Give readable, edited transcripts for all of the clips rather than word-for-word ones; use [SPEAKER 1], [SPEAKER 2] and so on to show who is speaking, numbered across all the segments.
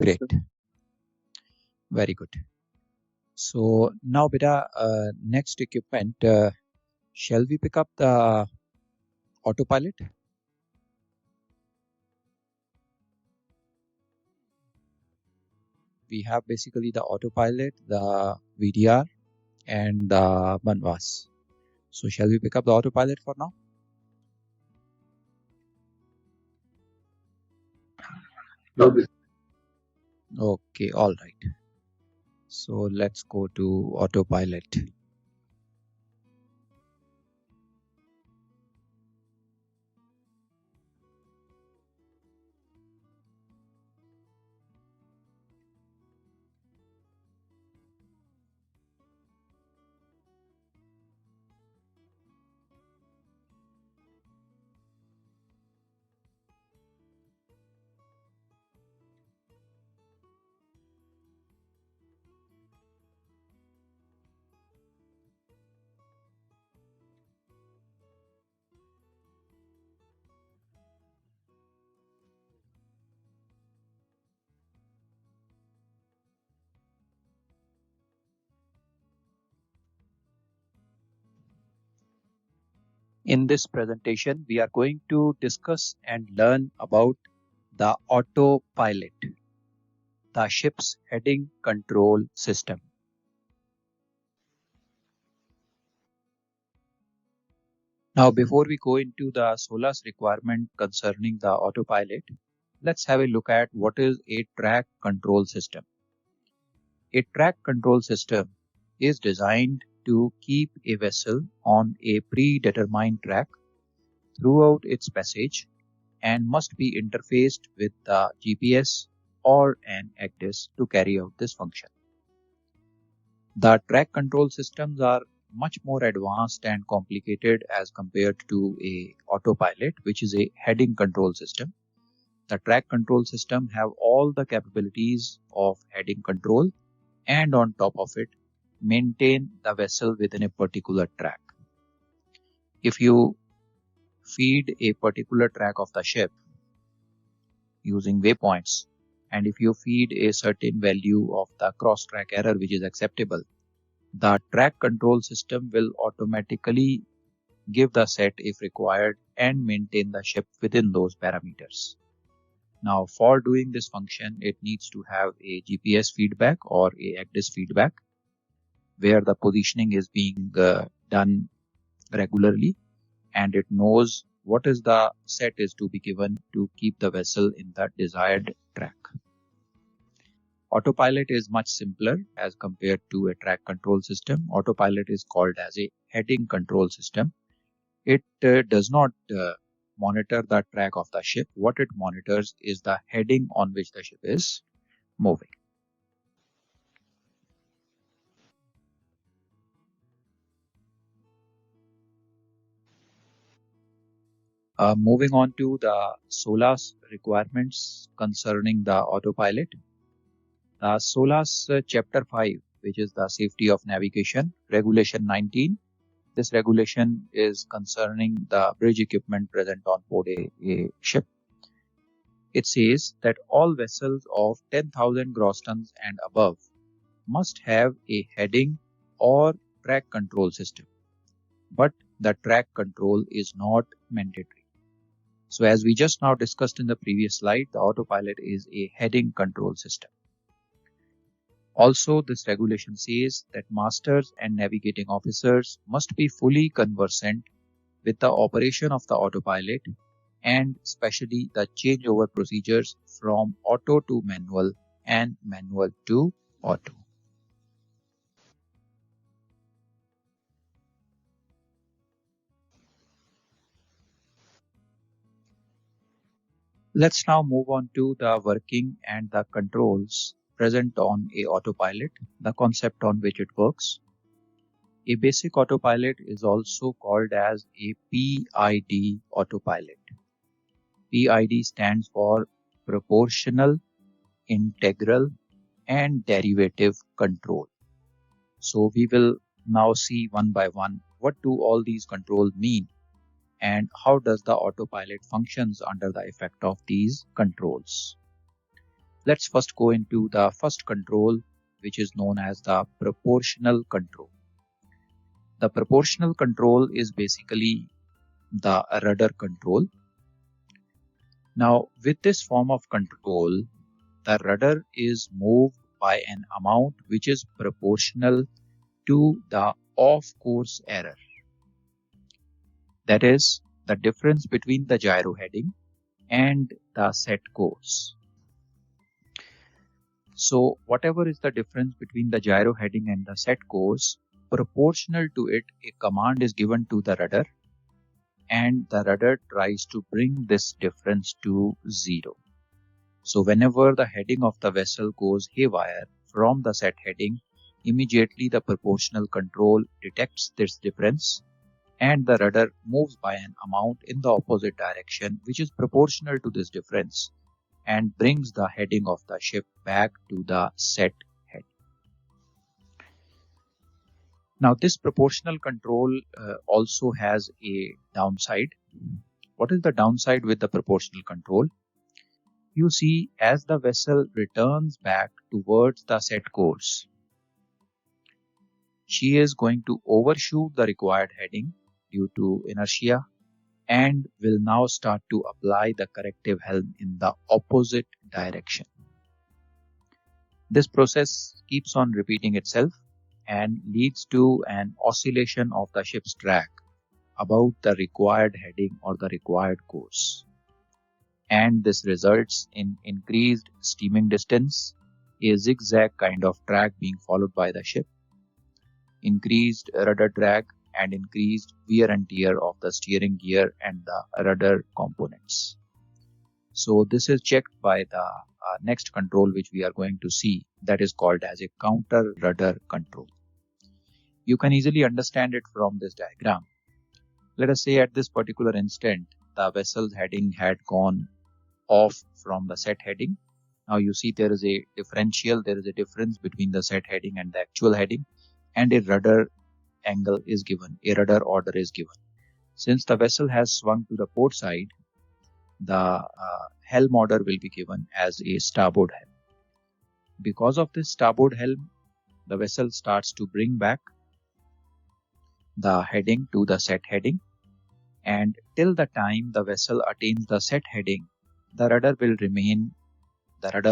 [SPEAKER 1] Great. Very good. So now, beta, next equipment, shall we pick up the autopilot? We have basically the autopilot, the VDR, and the Banvas. So shall we pick up the autopilot for now? Okay, all right. So let's go to autopilot. In this presentation, we are going to discuss and learn about the autopilot, the ship's heading control system. Now, before we go into the SOLAS requirement concerning the autopilot, let's have a look at what is a track control system. A track control system is designed to keep a vessel on a predetermined track throughout its passage and must be interfaced with the GPS or an ACDIS to carry out this function. The track control systems are much more advanced and complicated as compared to a autopilot, which is a heading control system. The track control system have all the capabilities of heading control and on top of it maintain the vessel within a particular track. If you feed a particular track of the ship using waypoints, and if you feed a certain value of the cross-track error which is acceptable, the track control system will automatically give the set if required and maintain the ship within those parameters. Now, for doing this function, it needs to have a GPS feedback or a ACDIS feedback where the positioning is being done regularly and it knows what is the set is to be given to keep the vessel in the desired track. Autopilot is much simpler as compared to a track control system. Autopilot is called as a heading control system. It does not monitor the track of the ship. What it monitors is the heading on which the ship is moving. Moving on to the SOLAS requirements concerning the autopilot. SOLAS Chapter 5, which is the Safety of Navigation, Regulation 19. This regulation is concerning the bridge equipment present on board a ship. It says that all vessels of 10,000 gross tons and above must have a heading or track control system, but the track control is not mandatory. So as we just now discussed in the previous slide, the autopilot is a heading control system. Also, this regulation says that masters and navigating officers must be fully conversant with the operation of the autopilot and especially the changeover procedures from auto to manual and manual to auto. Let's now move on to the working and the controls present on a autopilot, the concept on which it works. A basic autopilot is also called as a PID autopilot. PID stands for proportional, integral, and derivative control. So we will now see one by one what do all these controls mean and how does the autopilot functions under the effect of these controls. Let's first go into the first control, which is known as the proportional control. The proportional control is basically the rudder control. Now, with this form of control, the rudder is moved by an amount which is proportional to the off-course error. That is the difference between the gyro heading and the set course. So whatever is the difference between the gyro heading and the set course, proportional to it, a command is given to the rudder, and the rudder tries to bring this difference to 0. So whenever the heading of the vessel goes haywire from the set heading, immediately the proportional control detects this difference and the rudder moves by an amount in the opposite direction which is proportional to this difference and brings the heading of the ship back to the set head. Now this proportional control also has a downside. What is the downside with the proportional control? You see, as the vessel returns back towards the set course, she is going to overshoot the required heading due to inertia and will now start to apply the corrective helm in the opposite direction. This process keeps on repeating itself and leads to an oscillation of the ship's track about the required heading or the required course. And this results in increased steaming distance, a zigzag kind of track being followed by the ship, increased rudder drag, and increased wear and tear of the steering gear and the rudder components. So this is checked by the next control which we are going to see, that is called as a counter rudder control. You can easily understand it from this diagram. Let us say at this particular instant, the vessel's heading had gone off from the set heading. Now you see there is a differential, there is a difference between the set heading and the actual heading, and a rudder angle is given, a rudder order is given. Since the vessel has swung to the port side, the helm order will be given as a starboard helm. Because of this starboard helm, the vessel starts to bring back the heading to the set heading, and till the time the vessel attains the set heading, the rudder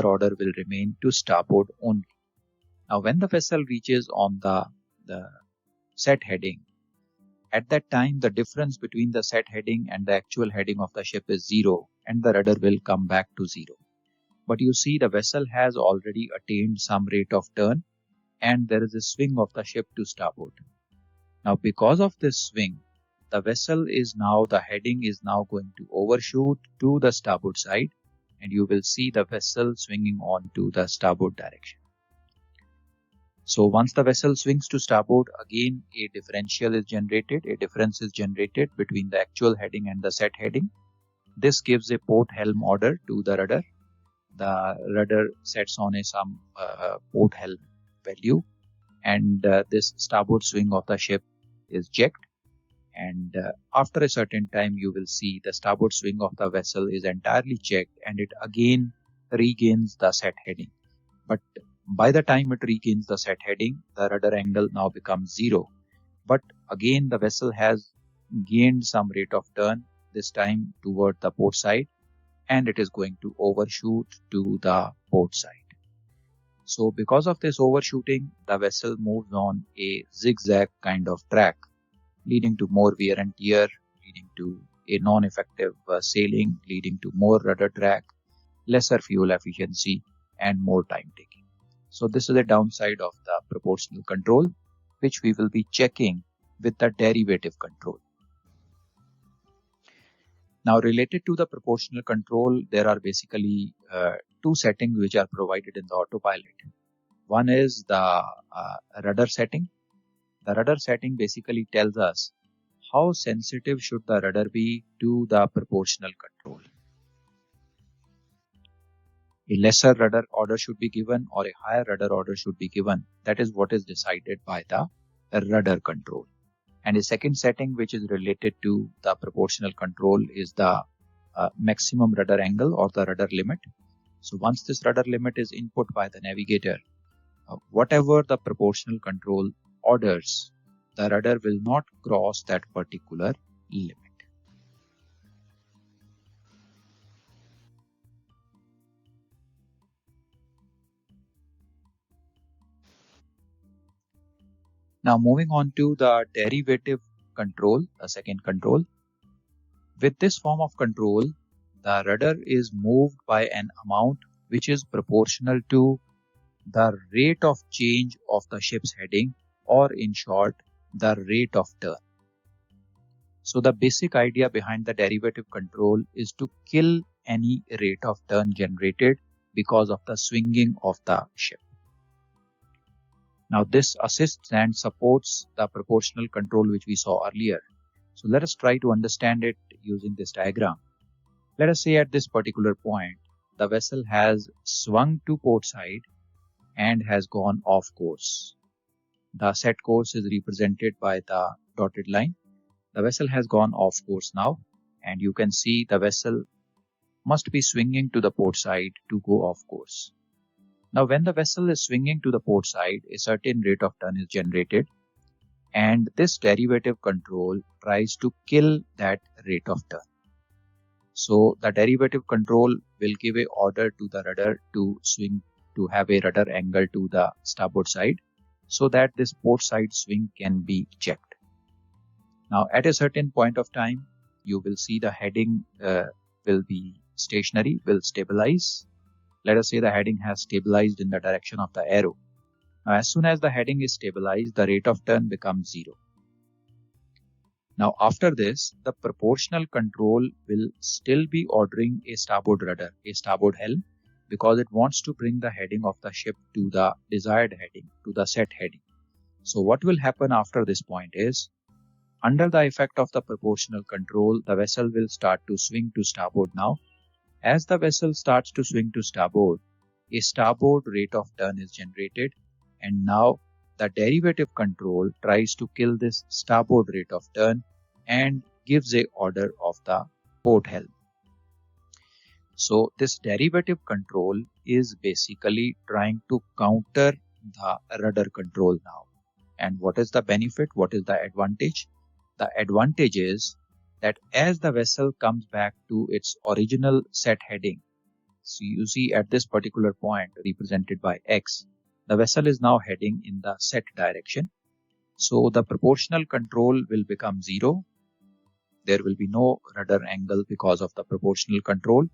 [SPEAKER 1] order will remain to starboard only. Now when the vessel reaches on the set heading, at that time the difference between the set heading and the actual heading of the ship is 0 and the rudder will come back to 0. But you see the vessel has already attained some rate of turn and there is a swing of the ship to starboard. Now because of this swing, the heading is now going to overshoot to the starboard side, and you will see the vessel swinging on to the starboard direction. So once the vessel swings to starboard, again a differential is generated, a difference is generated between the actual heading and the set heading. This gives a port helm order to the rudder. The rudder sets on some port helm value, and this starboard swing of the ship is checked. And after a certain time, you will see the starboard swing of the vessel is entirely checked and it again regains the set heading. But by the time it regains the set heading, the rudder angle now becomes 0. But again, the vessel has gained some rate of turn, this time toward the port side, and it is going to overshoot to the port side. So because of this overshooting, the vessel moves on a zigzag kind of track, leading to more wear and tear, leading to a non-effective sailing, leading to more rudder drag, lesser fuel efficiency, and more time taking. So this is a downside of the proportional control, which we will be checking with the derivative control. Now related to the proportional control, there are basically two settings which are provided in the autopilot. One is the rudder setting. The rudder setting basically tells us how sensitive should the rudder be to the proportional control. A lesser rudder order should be given or a higher rudder order should be given. That is what is decided by the rudder control. And a second setting which is related to the proportional control is the maximum rudder angle or the rudder limit. So once this rudder limit is input by the navigator, whatever the proportional control orders, the rudder will not cross that particular limit. Now moving on to the derivative control, the second control. With this form of control, the rudder is moved by an amount which is proportional to the rate of change of the ship's heading, or in short, the rate of turn. So the basic idea behind the derivative control is to kill any rate of turn generated because of the swinging of the ship. Now this assists and supports the proportional control which we saw earlier. So let us try to understand it using this diagram. Let us say at this particular point, the vessel has swung to port side and has gone off course. The set course is represented by the dotted line. The vessel has gone off course now, and you can see the vessel must be swinging to the port side to go off course. Now when the vessel is swinging to the port side, a certain rate of turn is generated, and this derivative control tries to kill that rate of turn. So the derivative control will give an order to the rudder to swing, to have a rudder angle to the starboard side, so that this port side swing can be checked. Now at a certain point of time, you will see the heading will be stationary, will stabilize. Let us say the heading has stabilized in the direction of the arrow. Now as soon as the heading is stabilized, the rate of turn becomes 0. Now after this, the proportional control will still be ordering a starboard rudder, a starboard helm, because it wants to bring the heading of the ship to the desired heading, to the set heading. So what will happen after this point is, under the effect of the proportional control, the vessel will start to swing to starboard now. As the vessel starts to swing to starboard, a starboard rate of turn is generated, and now the derivative control tries to kill this starboard rate of turn and gives a order of the port helm. So this derivative control is basically trying to counter the rudder control now. And what is the benefit? What is the advantage? The advantage is that as the vessel comes back to its original set heading, so you see at this particular point represented by X, the vessel is now heading in the set direction. So the proportional control will become 0. There will be no rudder angle because of the proportional control,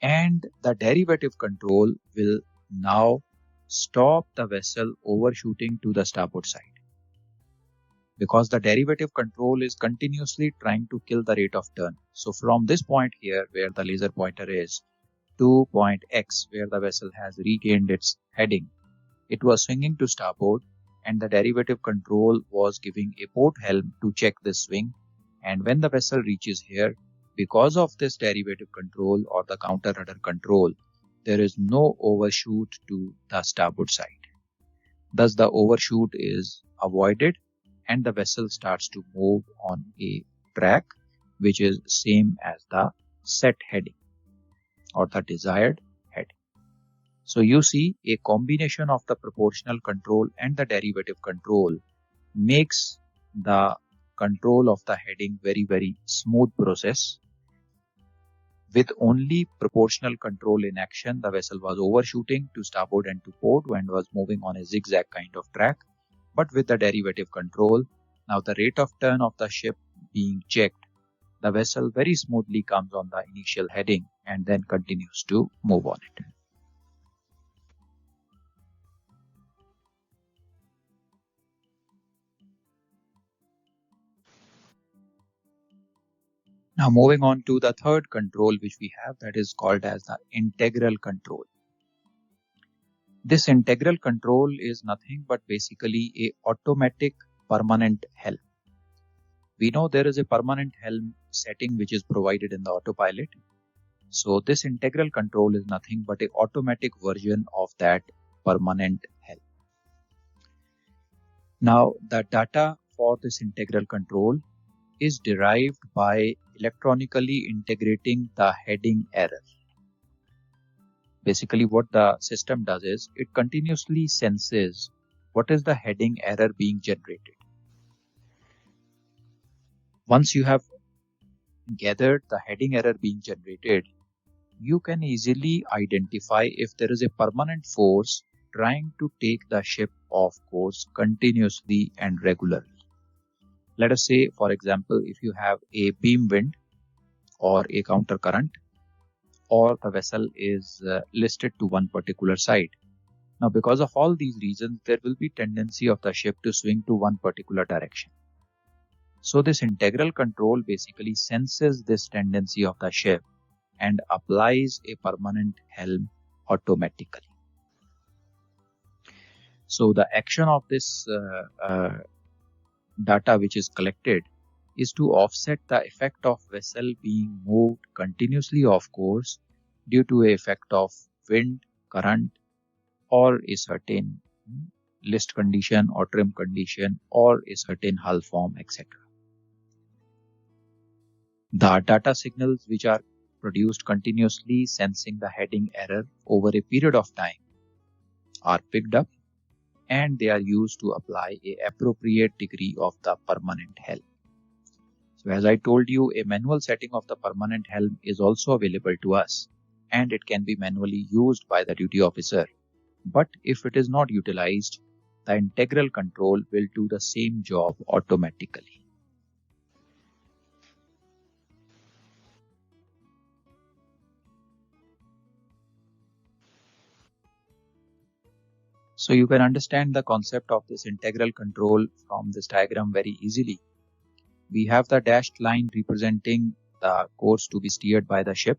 [SPEAKER 1] and the derivative control will now stop the vessel overshooting to the starboard side, because the derivative control is continuously trying to kill the rate of turn. So from this point here, where the laser pointer is, to point X, where the vessel has regained its heading, it was swinging to starboard, and the derivative control was giving a port helm to check this swing. And when the vessel reaches here, because of this derivative control or the counter rudder control, there is no overshoot to the starboard side. Thus the overshoot is avoided, and the vessel starts to move on a track which is same as the set heading or the desired heading. So you see, a combination of the proportional control and the derivative control makes the control of the heading very smooth process. With only proportional control in action, the vessel was overshooting to starboard and to port and was moving on a zigzag kind of track. But with the derivative control, now the rate of turn of the ship being checked, the vessel very smoothly comes on the initial heading and then continues to move on it. Now moving on to the third control which we have, that is called as the integral control. This integral control is nothing but basically a automatic permanent helm. We know there is a permanent helm setting which is provided in the autopilot. So this integral control is nothing but an automatic version of that permanent helm. Now the data for this integral control is derived by electronically integrating the heading error. Basically what the system does is it continuously senses what is the heading error being generated. Once you have gathered the heading error being generated, you can easily identify if there is a permanent force trying to take the ship off course continuously and regularly. Let us say, for example, if you have a beam wind or a counter current, or the vessel is listed to one particular side. Now, because of all these reasons, there will be tendency of the ship to swing to one particular direction. So this integral control basically senses this tendency of the ship and applies a permanent helm automatically. So the action of this data which is collected is to offset the effect of vessel being moved continuously off course due to a effect of wind, current, or a certain list condition or trim condition or a certain hull form, etc. The data signals which are produced continuously sensing the heading error over a period of time are picked up and they are used to apply an appropriate degree of the permanent helm. So as I told you, a manual setting of the permanent helm is also available to us and it can be manually used by the duty officer. But if it is not utilized, the integral control will do the same job automatically. So you can understand the concept of this integral control from this diagram very easily. We have the dashed line representing the course to be steered by the ship.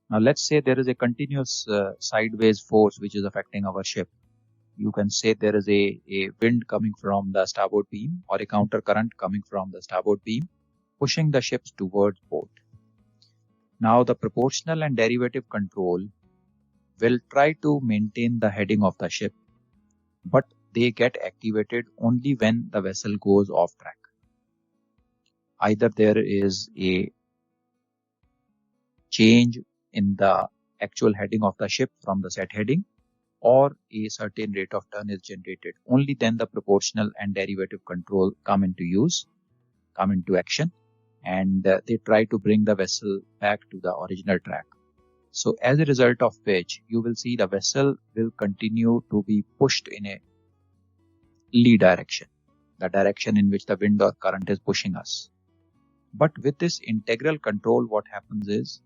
[SPEAKER 1] Now let's say there is a continuous sideways force which is affecting our ship. You can say there is a wind coming from the starboard beam or a counter current coming from the starboard beam, pushing the ships towards port. Now the proportional and derivative control will try to maintain the heading of the ship, but they get activated only when the vessel goes off track. Either there is a change in the actual heading of the ship from the set heading, or a certain rate of turn is generated. Only then the proportional and derivative control come into action, and they try to bring the vessel back to the original track. So as a result of which, you will see the vessel will continue to be pushed in a lee direction, the direction in which the wind or current is pushing us. But with this integral control, what happens is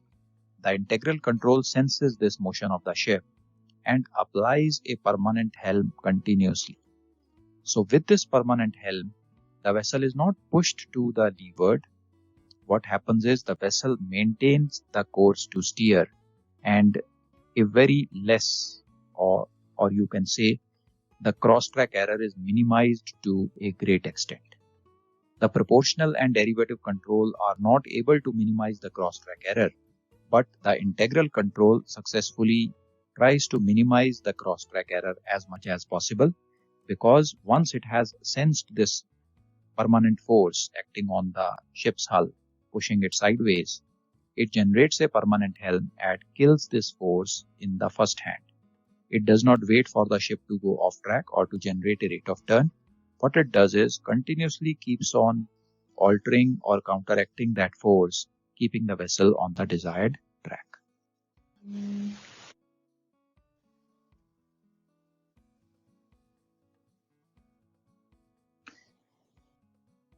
[SPEAKER 1] the integral control senses this motion of the ship and applies a permanent helm continuously. So with this permanent helm, the vessel is not pushed to the leeward. What happens is the vessel maintains the course to steer, and a very less, or you can say the cross-track error is minimized to a great extent. The proportional and derivative control are not able to minimize the cross-track error, but the integral control successfully tries to minimize the cross-track error as much as possible, because once it has sensed this permanent force acting on the ship's hull, pushing it sideways, it generates a permanent helm and kills this force in the first hand. It does not wait for the ship to go off track or to generate a rate of turn. What it does is continuously keeps on altering or counteracting that force, keeping the vessel on the desired track.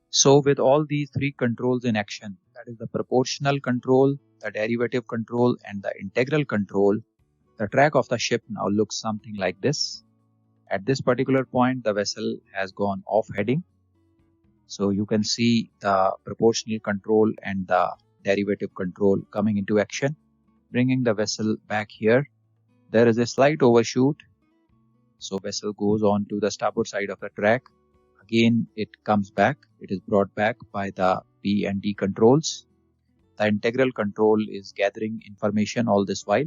[SPEAKER 1] So with all these three controls in action, that is the proportional control, the derivative control, and the integral control, the track of the ship now looks something like this. At this particular point, the vessel has gone off heading. So you can see the proportional control and the derivative control coming into action, bringing the vessel back here. There is a slight overshoot. So vessel goes on to the starboard side of the track. Again, it comes back. It is brought back by the P and D controls. The integral control is gathering information all this while.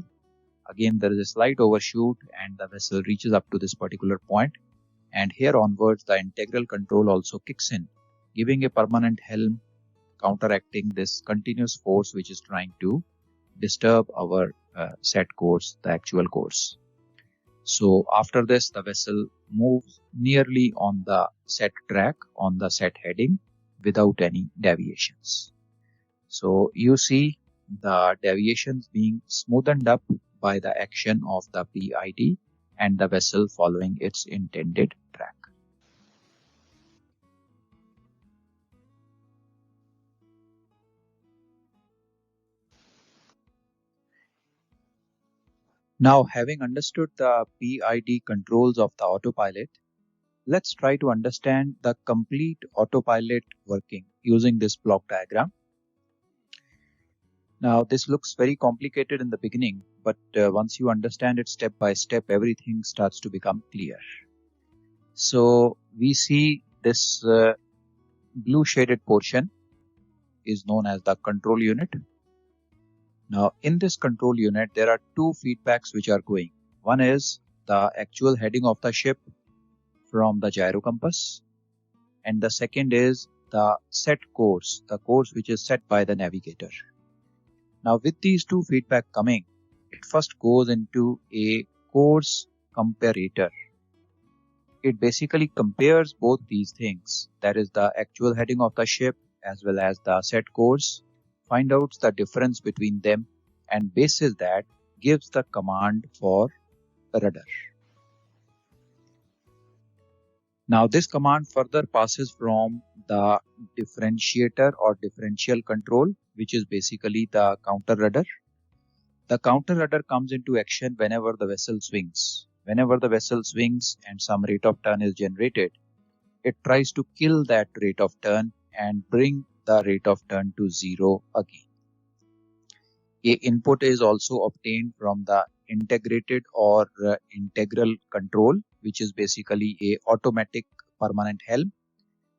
[SPEAKER 1] Again, there is a slight overshoot and the vessel reaches up to this particular point. And here onwards, the integral control also kicks in, giving a permanent helm, counteracting this continuous force which is trying to disturb our set course, the actual course. So after this, the vessel moves nearly on the set track, on the set heading, without any deviations. So you see the deviations being smoothened up by the action of the PID and the vessel following its intended track. Now, having understood the PID controls of the autopilot, let's try to understand the complete autopilot working using this block diagram. Now, this looks very complicated in the beginning, but once you understand it step by step, everything starts to become clear. So we see this blue shaded portion is known as the control unit. Now, in this control unit, there are two feedbacks which are going. One is the actual heading of the ship from the gyro compass, and the second is the set course, the course which is set by the navigator. Now, with these two feedback coming, it first goes into a course comparator. It basically compares both these things, that is the actual heading of the ship as well as the set course, find out the difference between them, and basis that gives the command for rudder. Now this command further passes from the differentiator or differential control, which is basically the counter rudder. The counter rudder comes into action whenever the vessel swings. Whenever the vessel swings and some rate of turn is generated, it tries to kill that rate of turn and bring the rate of turn to zero again. A input is also obtained from the integrated or integral control, which is basically a automatic permanent helm.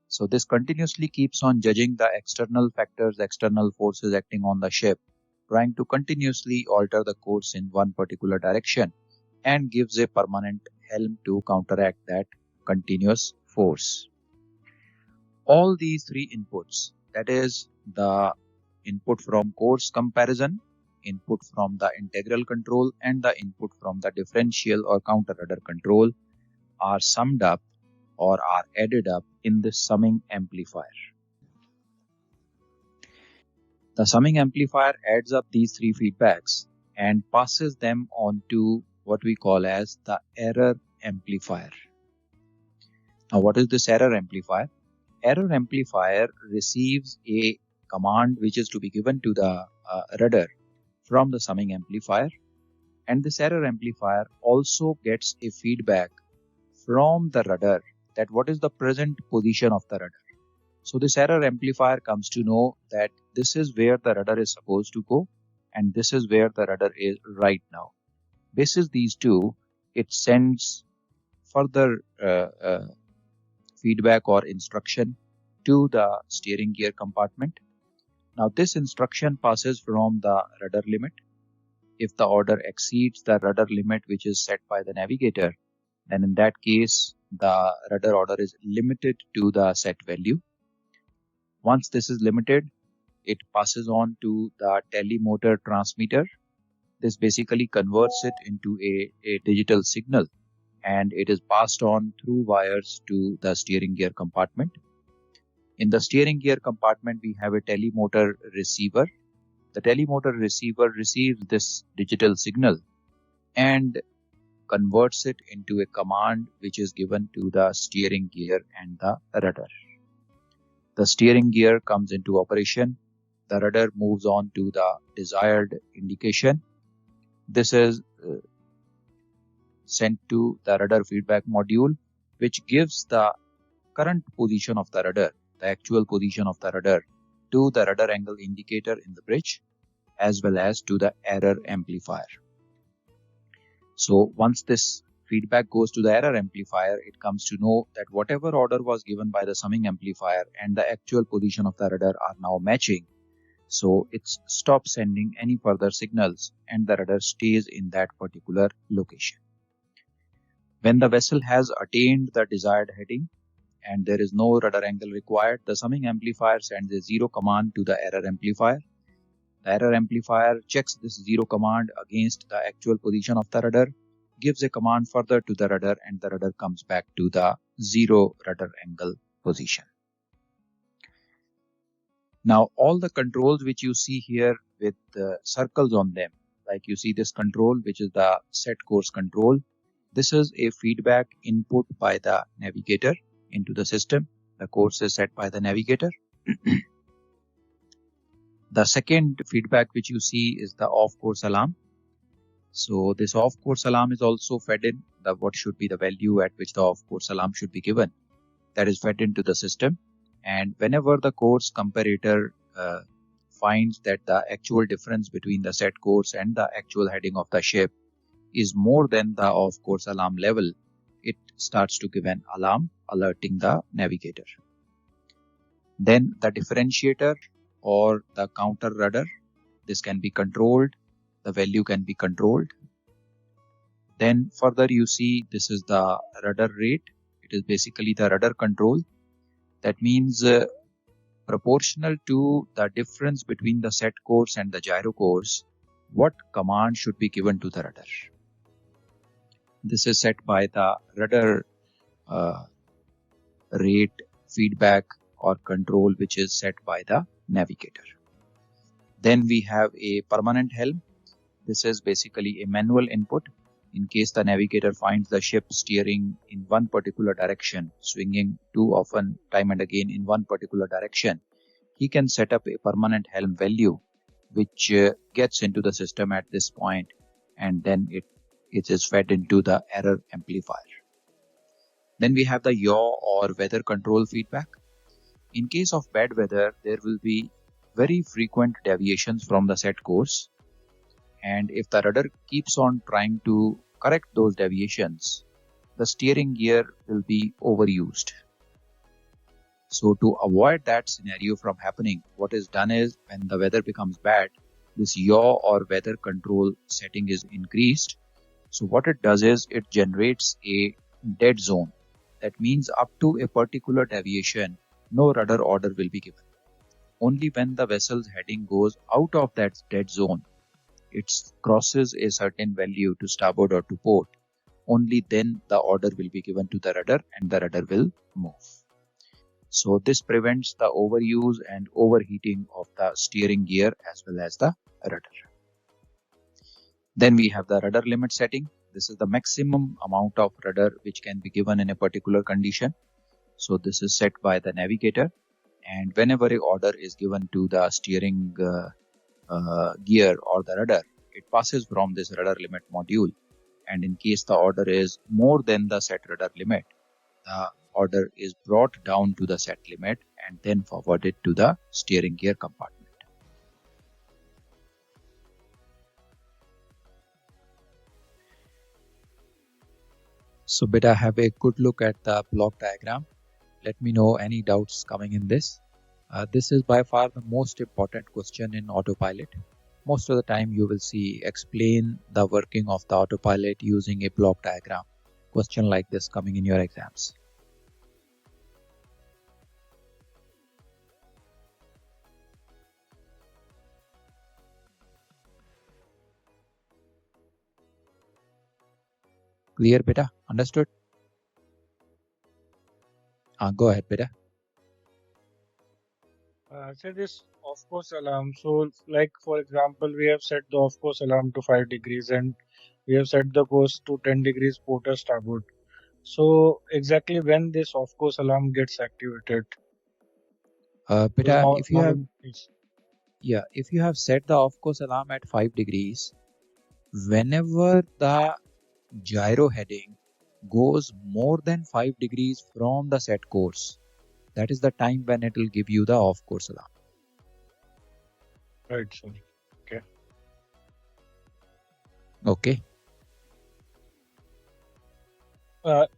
[SPEAKER 1] So this continuously keeps on judging the external factors, external forces acting on the ship, trying to continuously alter the course in one particular direction, and gives a permanent helm to counteract that continuous force. All these three inputs, that is the input from course comparison, input from the integral control, and the input from the differential or counter rudder control, are summed up or are added up in the summing amplifier. The summing amplifier adds up these three feedbacks and passes them on to what we call as the error amplifier. Now, what is this error amplifier? Error amplifier receives a command which is to be given to the rudder from the summing amplifier, and this error amplifier also gets a feedback from the rudder that what is the present position of the rudder. So this error amplifier comes to know that this is where the rudder is supposed to go and this is where the rudder is right now. Basis these two, it sends further feedback or instruction to the steering gear compartment. Now this instruction passes from the rudder limit. If the order exceeds the rudder limit which is set by the navigator, then in that case the rudder order is limited to the set value. Once this is limited, it passes on to the telemotor transmitter. This basically converts it into a digital signal, and it is passed on through wires to the steering gear compartment. In the steering gear compartment, we have a telemotor receiver. The telemotor receiver receives this digital signal and converts it into a command which is given to the steering gear and the rudder. The steering gear comes into operation. The rudder moves on to the desired indication. This is sent to the rudder feedback module, which gives the current position of the rudder, the actual position of the rudder, to the rudder angle indicator in the bridge, as well as to the error amplifier. So once this feedback goes to the error amplifier, it comes to know that whatever order was given by the summing amplifier and the actual position of the rudder are now matching. So it stops sending any further signals and the rudder stays in that particular location. When the vessel has attained the desired heading and there is no rudder angle required, the summing amplifier sends a zero command to the error amplifier. The error amplifier checks this 0 command against the actual position of the rudder, gives a command further to the rudder, and the rudder comes back to the 0 rudder angle position. Now all the controls which you see here with circles on them, like you see this control which is the set course control, this is a feedback input by the navigator into the system. The course is set by the navigator. The second feedback which you see is the off course alarm. So this off course alarm is also fed in what should be the value at which the off course alarm should be given. That is fed into the system, and whenever the course comparator finds that the actual difference between the set course and the actual heading of the ship is more than the off course alarm level, it starts to give an alarm alerting the navigator. Then the differentiator or the counter rudder, this can be controlled, the value can be controlled. Then further you see this is the rudder rate. It is basically the rudder control. That means proportional to the difference between the set course and the gyro course, what command should be given to the rudder. This is set by the rudder rate feedback or control, which is set by the navigator. Then we have a permanent helm. This is basically a manual input. In case the navigator finds the ship steering in one particular direction, swinging too often time and again in one particular direction, he can set up a permanent helm value which gets into the system at this point, and then it is fed into the error amplifier. Then we have the yaw or weather control feedback. In case of bad weather, there will be very frequent deviations from the set course, and if the rudder keeps on trying to correct those deviations, the steering gear will be overused. So to avoid that scenario from happening, what is done is when the weather becomes bad, this yaw or weather control setting is increased. So what it does is it generates a dead zone. That means up to a particular deviation, no rudder order will be given. Only when the vessel's heading goes out of that dead zone, it crosses a certain value to starboard or to port, only then the order will be given to the rudder and the rudder will move. So this prevents the overuse and overheating of the steering gear as well as the rudder. Then we have the rudder limit setting. This is the maximum amount of rudder which can be given in a particular condition. So this is set by the navigator, and whenever an order is given to the steering gear or the rudder, it passes from this rudder limit module, and in case the order is more than the set rudder limit, the order is brought down to the set limit and then forwarded to the steering gear compartment. So beta, have a good look at the block diagram. Let me know any doubts coming in this. This is by far the most important question in autopilot. Most of the time you will see explain the working of the autopilot using a block diagram. Question like this coming in your exams. Clear beta? Understood? Go ahead beta.
[SPEAKER 2] Say this off course alarm. So like for example, we have set the off course alarm to 5 degrees and we have set the course to 10 degrees port or starboard. So exactly when this off course alarm gets activated?
[SPEAKER 1] Beta, if you have set the off course alarm at 5 degrees, whenever the gyro heading goes more than 5 degrees from the set course, that is the time when it will give you the off course alarm.
[SPEAKER 2] Right, sir. Okay.
[SPEAKER 1] Okay.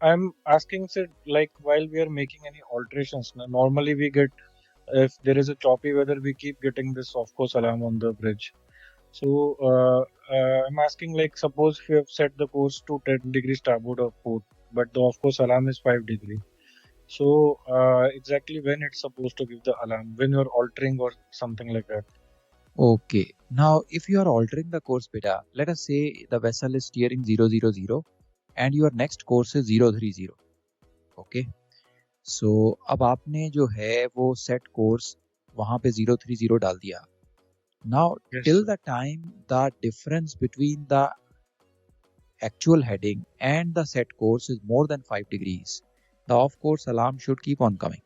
[SPEAKER 2] I'm asking, sir, like while we are making any alterations, normally we get, if there is a choppy weather, we keep getting this off course alarm on the bridge. So I'm asking, like, suppose if you have set the course to 10 degrees starboard or port, but the off course alarm is 5 degrees. So exactly when it's supposed to give the alarm, when you're altering or something like that?
[SPEAKER 1] Okay. Now, if you are altering the course beta, let us say the vessel is steering 000 and your next course is 030. Okay. So अब आपने जो है वो set course वहाँ पे 030 डाल दिया. Now,
[SPEAKER 2] Yes,
[SPEAKER 1] till
[SPEAKER 2] sir.
[SPEAKER 1] the time the difference between the actual heading and the set course is more than 5 degrees, the off course alarm should keep on coming.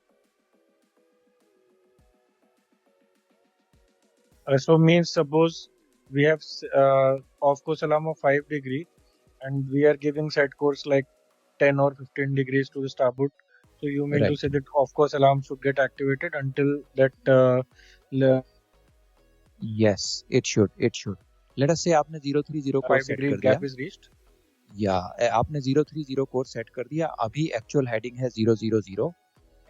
[SPEAKER 2] So means suppose we have off course alarm of 5 degree, and we are giving set course like 10 or 15 degrees to the starboard. So you mean to
[SPEAKER 1] Right.
[SPEAKER 2] say that off course alarm should get activated until that
[SPEAKER 1] Yes, it should. It should. Let us say आपने 030 course
[SPEAKER 2] 5
[SPEAKER 1] set
[SPEAKER 2] degree
[SPEAKER 1] कर दिया.
[SPEAKER 2] gap is reached.
[SPEAKER 1] या आपने 030 course set कर दिया. अभी actual heading है 000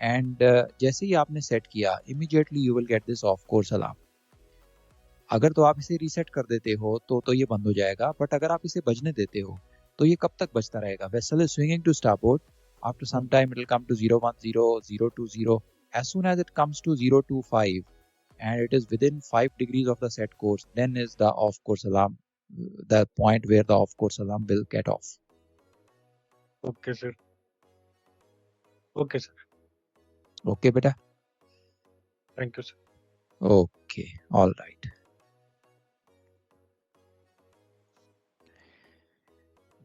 [SPEAKER 1] and जैसे ही आपने सेट किया immediately you will get this of course alarm. अगर तो आप इसे रीसेट कर देते हो तो ये बंद हो जाएगा, बट अगर आप इसे बजने देते हो तो ये कब तक बजता रहेगा. Vessel is swinging to starboard. After some time it will come to 010, 020. As soon as it comes to 025 and it is within 5 degrees of the set course, then is the off course alarm, the point where the off course alarm will get off.
[SPEAKER 2] Okay, sir. Okay, sir.
[SPEAKER 1] Okay beta.
[SPEAKER 2] Thank you, sir.
[SPEAKER 1] Okay, all right.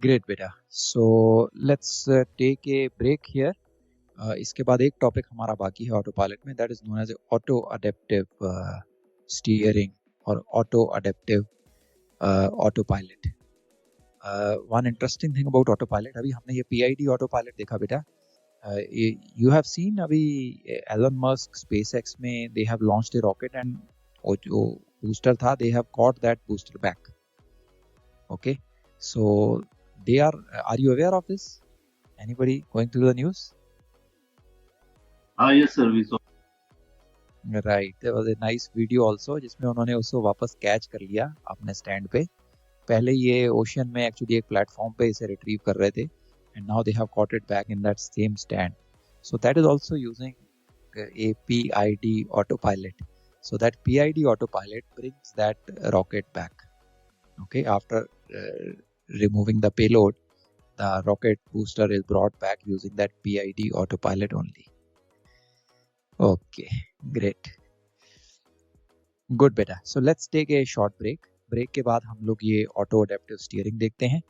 [SPEAKER 1] Great beta. So let's take a break here. इसके बाद एक topic हमारा बाकी है autopilot में, that is known as auto adaptive steering और auto adaptive autopilot. One interesting thing about autopilot, अभी हमने ये PID ऑटो पायलट देखा बेटा. यू हैव सीन अभी एलन मस्क स्पेसएक्स में they have launched a rocket and जो booster था they have caught that booster back. Okay, so they are you aware of this? Anybody going through the news?
[SPEAKER 3] Yes, sir. We saw.
[SPEAKER 1] Right, there was a nice video also जिसमें उन्होंने उसको वापस catch कर लिया अपने stand पे. पहले ये ओशन में एक्चुअली एक प्लेटफॉर्म पे इसे रिट्रीव कर रहे थे and now they have cot it back in that same stand. So that is also using a PID autopilot. So that PID autopilot brings that rocket back. Okay, after removing the payload, the rocket booster is brought back using that PID autopilot only. Okay, great. Good beta. So let's take a short break. Break के बाद हम लोग ये auto adaptive steering देखते हैं.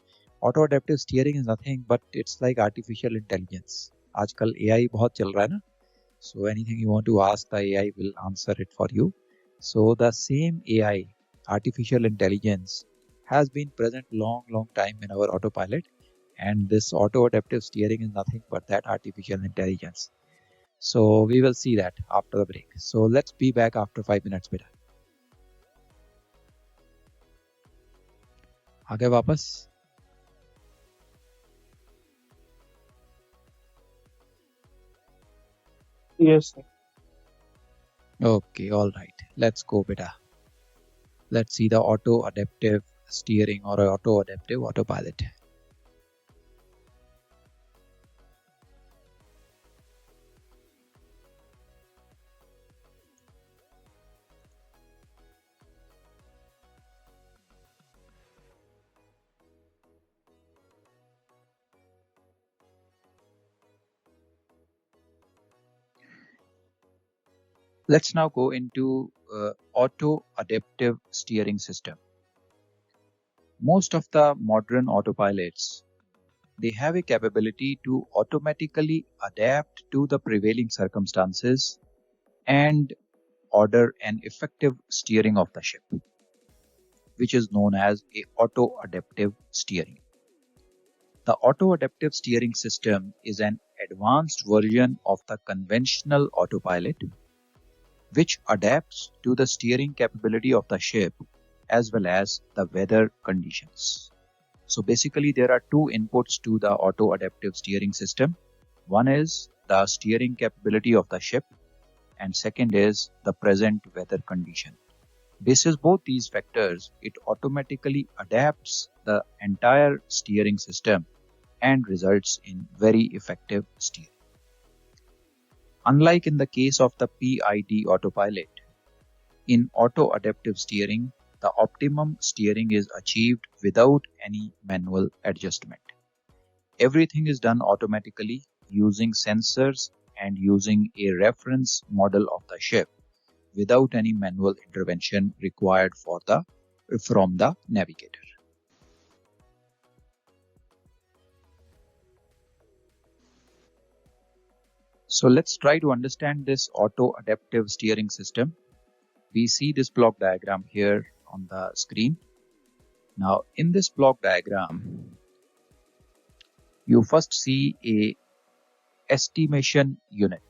[SPEAKER 1] Auto adaptive steering is nothing but it's like artificial intelligence. आजकल AI बहुत चल रहा है ना, so anything you want to ask the AI will answer it for you. So the same AI, artificial intelligence, has been present long time in our autopilot, and this auto adaptive steering is nothing but that artificial intelligence. So we will see that after the break. So let's be back after 5 minutes beta. आ गए वापस?
[SPEAKER 2] Yes, sir.
[SPEAKER 1] Okay, all right. Let's go beta. Let's see the auto adaptive steering or auto adaptive autopilot. Let's now go into auto adaptive steering system. Most of the modern autopilots, they have a capability to automatically adapt to the prevailing circumstances and order an effective steering of the ship, which is known as a auto adaptive steering. The auto adaptive steering system is an advanced version of the conventional autopilot, which adapts to the steering capability of the ship as well as the weather conditions. So basically there are two inputs to the auto adaptive steering system. One is the steering capability of the ship and second is the present weather condition. Basis both these factors, it automatically adapts the entire steering system and results in very effective steering. Unlike in the case of the PID autopilot, In auto-adaptive steering, the optimum steering is achieved without any manual adjustment. Everything is done automatically using sensors and using a reference model of the ship without any manual intervention required from the navigator. So let's try to understand this auto-adaptive steering system. We see this block diagram here on the screen. Now, in this block diagram, you first see a estimation unit.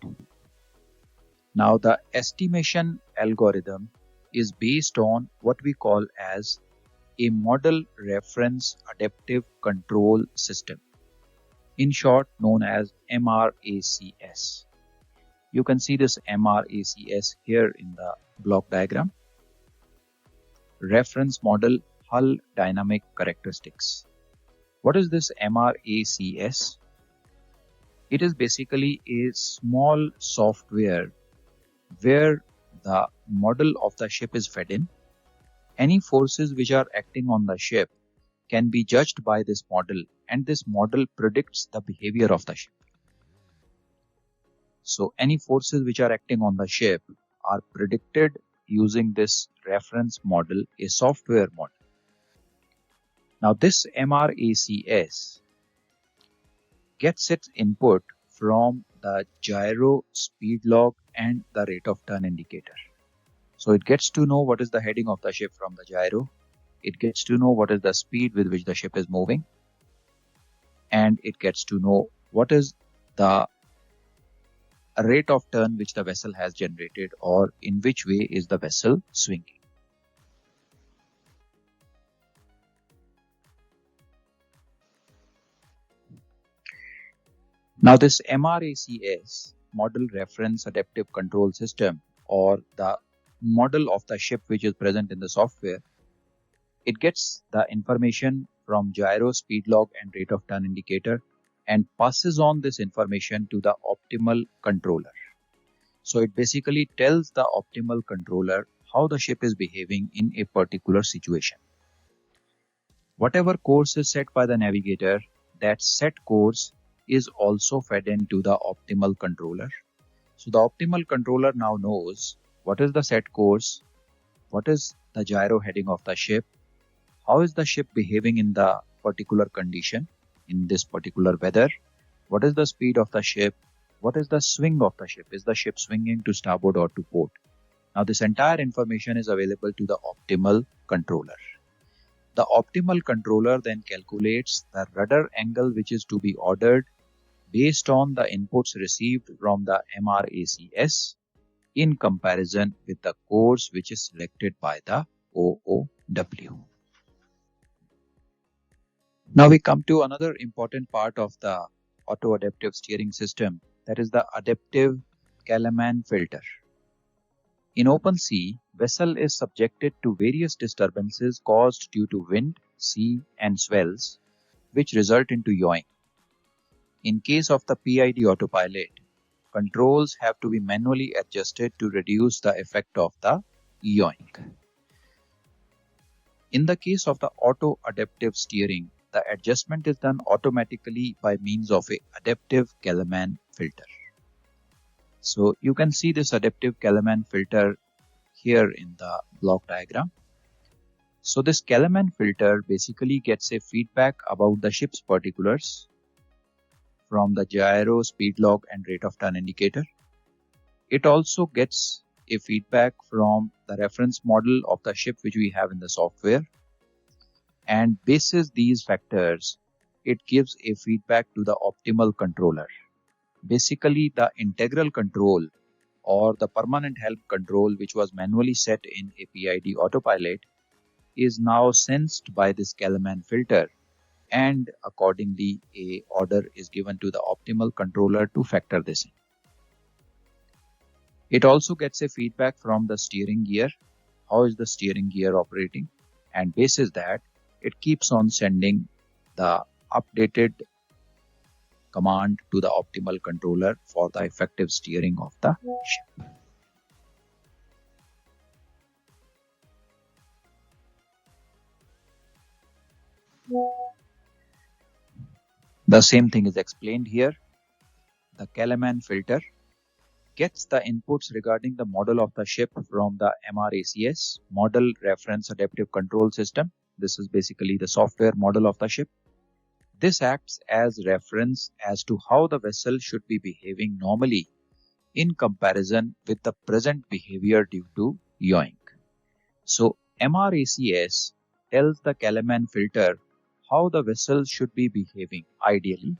[SPEAKER 1] Now, the estimation algorithm is based on what we call as a model reference adaptive control system, in short known as MRACS. You can see this MRACS here in the block diagram. Reference model hull dynamic characteristics. What is this MRACS? It is basically a small software where the model of the ship is fed in. Any forces which are acting on the ship can be judged by this model, and this model predicts the behavior of the ship. So any forces which are acting on the ship are predicted using this reference model, a software model. Now this MRACS gets its input from the gyro, speed log and the rate of turn indicator. So it gets to know what is the heading of the ship from the gyro. It gets to know what is the speed with which the ship is moving. And it gets to know what is the rate of turn which the vessel has generated, or in which way is the vessel swinging. Now this MRACS, Model Reference Adaptive Control System, or the model of the ship which is present in the software, it gets the information from gyro, speed log and rate of turn indicator and passes on this information to the optimal controller. So it basically tells the optimal controller how the ship is behaving in a particular situation. Whatever course is set by the navigator, that set course is also fed into the optimal controller. So the optimal controller now knows what is the set course, what is the gyro heading of the ship, how is the ship behaving in the particular condition, in this particular weather, what is the speed of the ship, what is the swing of the ship, is the ship swinging to starboard or to port. Now this entire information is available to the optimal controller. The optimal controller then calculates the rudder angle which is to be ordered based on the inputs received from the MRACS in comparison with the course which is selected by the OOW. Now we come to another important part of the auto-adaptive steering system, that is the adaptive Kalaman filter. In open sea, vessel is subjected to various disturbances caused due to wind, sea and swells, which result into yawing. In case of the PID autopilot, controls have to be manually adjusted to reduce the effect of the yawing. In the case of the auto-adaptive steering, the adjustment is done automatically by means of a adaptive Kalaman filter. So you can see this adaptive Kalaman filter here in the block diagram. So this Kalaman filter basically gets a feedback about the ship's particulars from the gyro, speed log and rate of turn indicator. It also gets a feedback from the reference model of the ship which we have in the software. And basis these factors, it gives a feedback to the optimal controller. Basically, the integral control or the permanent help control which was manually set in a PID autopilot is now sensed by this Kalaman filter, and accordingly a order is given to the optimal controller to factor this in. It also gets a feedback from the steering gear. How is the steering gear operating? And basis that, it keeps on sending the updated command to the optimal controller for the effective steering of the ship. The same thing is explained here. The Kalman filter gets the inputs regarding the model of the ship from the MRACS, Model Reference Adaptive Control System. This is basically the software model of the ship. This acts as reference as to how the vessel should be behaving normally in comparison with the present behavior due to yawing. So MRACS tells the Kalman filter how the vessel should be behaving ideally,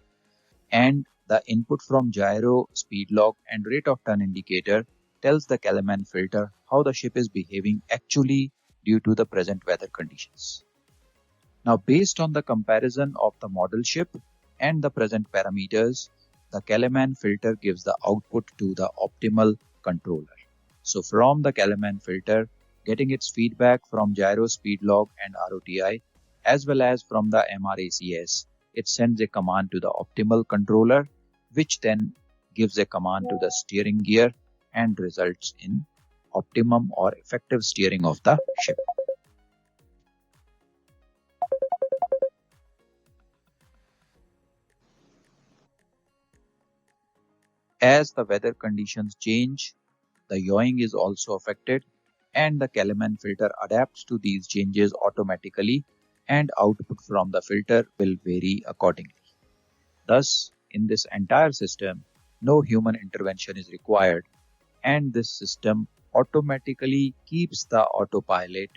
[SPEAKER 1] and the input from gyro, speed log and rate of turn indicator tells the Kalman filter how the ship is behaving actually due to the present weather conditions. Now, based on the comparison of the model ship and the present parameters, the Kalman filter gives the output to the optimal controller. So from the Kalman filter, getting its feedback from gyro, speed log and ROTI, as well as from the MRACS, it sends a command to the optimal controller, which then gives a command to the steering gear and results in optimum or effective steering of the ship. As the weather conditions change, the yawing is also affected, and the Kalman filter adapts to these changes automatically, and output from the filter will vary accordingly. Thus, in this entire system, no human intervention is required, and this system automatically keeps the autopilot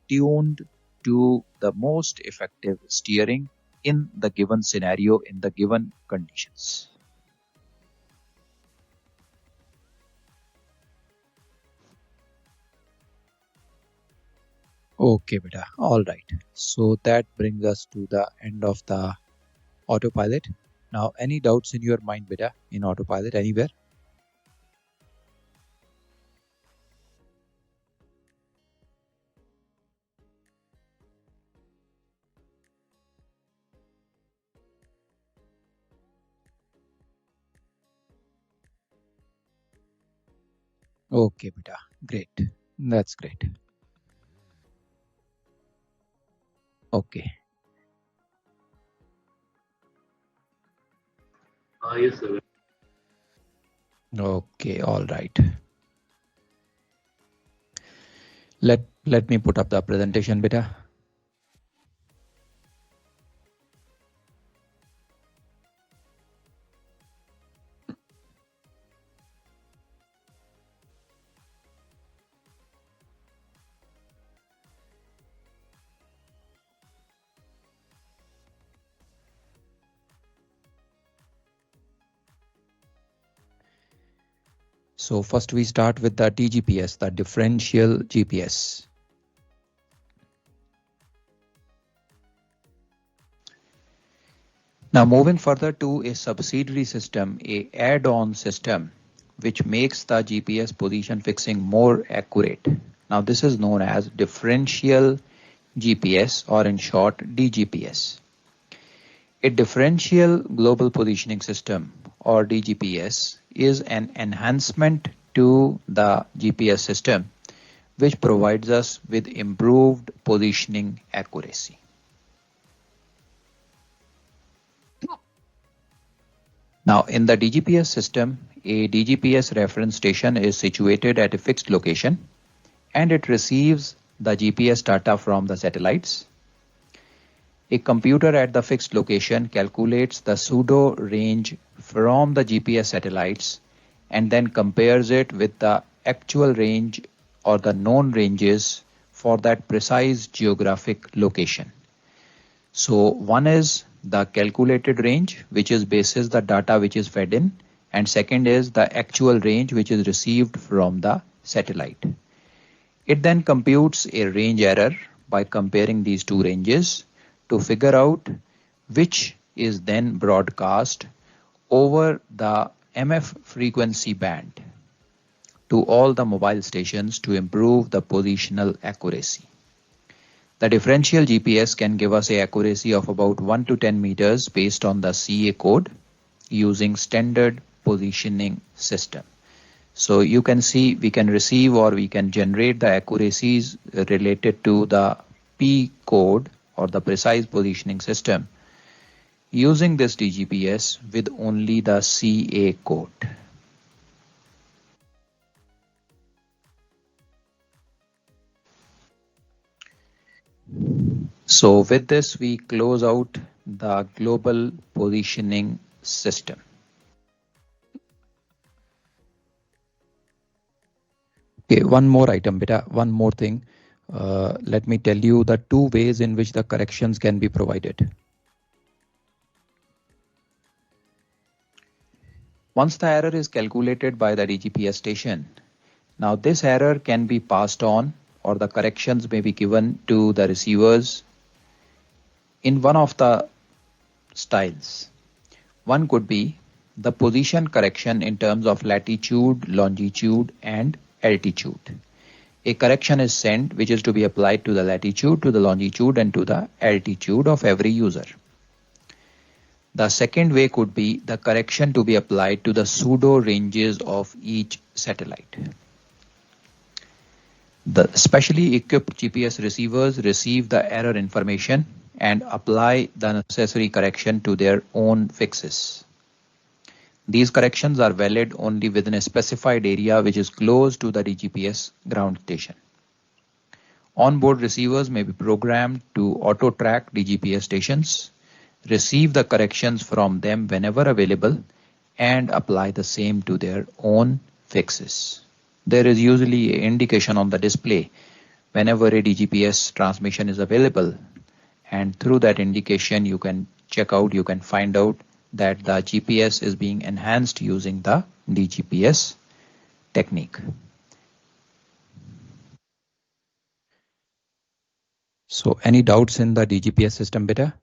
[SPEAKER 1] tuned to the most effective steering in the given scenario, in the given conditions. Okay, beta. All right. So that brings us to the end of the autopilot. Now, any doubts in your mind, beta, in autopilot anywhere? Okay, beta. Great. That's great. Okay.
[SPEAKER 3] Yes, sir.
[SPEAKER 1] Okay. All right. Let me put up the presentation, beta. So first we start with the DGPS, the differential GPS. Now moving further to a subsidiary system, a add-on system, which makes the GPS position fixing more accurate. Now this is known as differential GPS, or in short DGPS. A differential global positioning system, or DGPS, is an enhancement to the GPS system which provides us with improved positioning accuracy. Now, in the DGPS system, a DGPS reference station is situated at a fixed location, and it receives the GPS data from the satellites. A computer at the fixed location calculates the pseudo range from the GPS satellites and then compares it with the actual range or the known ranges for that precise geographic location. So one is the calculated range, which is basis the data which is fed in, and second is the actual range which is received from the satellite. It then computes a range error by comparing these two ranges to figure out which is then broadcast over the MF frequency band to all the mobile stations to improve the positional accuracy. The differential GPS can give us an accuracy of about 1 to 10 meters based on the CA code using standard positioning system. So you can see we can receive or we can generate the accuracies related to the P code or the precise positioning system using this DGPS with only the CA code. So with this, we close out the global positioning system. Okay, one more item, beta, one more thing. Let me tell you the two ways in which the corrections can be provided. Once the error is calculated by the DGPS station, now this error can be passed on or the corrections may be given to the receivers in one of the styles. One could be the position correction in terms of latitude, longitude, and altitude. A correction is sent which is to be applied to the latitude, to the longitude, and to the altitude of every user. The second way could be the correction to be applied to the pseudo ranges of each satellite. The specially equipped GPS receivers receive the error information and apply the necessary correction to their own fixes. These corrections are valid only within a specified area which is close to the DGPS ground station. Onboard receivers may be programmed to auto-track DGPS stations, receive the corrections from them whenever available, and apply the same to their own fixes. There is usually an indication on the display whenever a DGPS transmission is available, and through that indication you can find out that the GPS is being enhanced using the DGPS technique. So any doubts in the DGPS system, beta?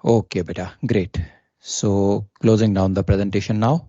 [SPEAKER 1] Okay, beta, great. So closing down the presentation now.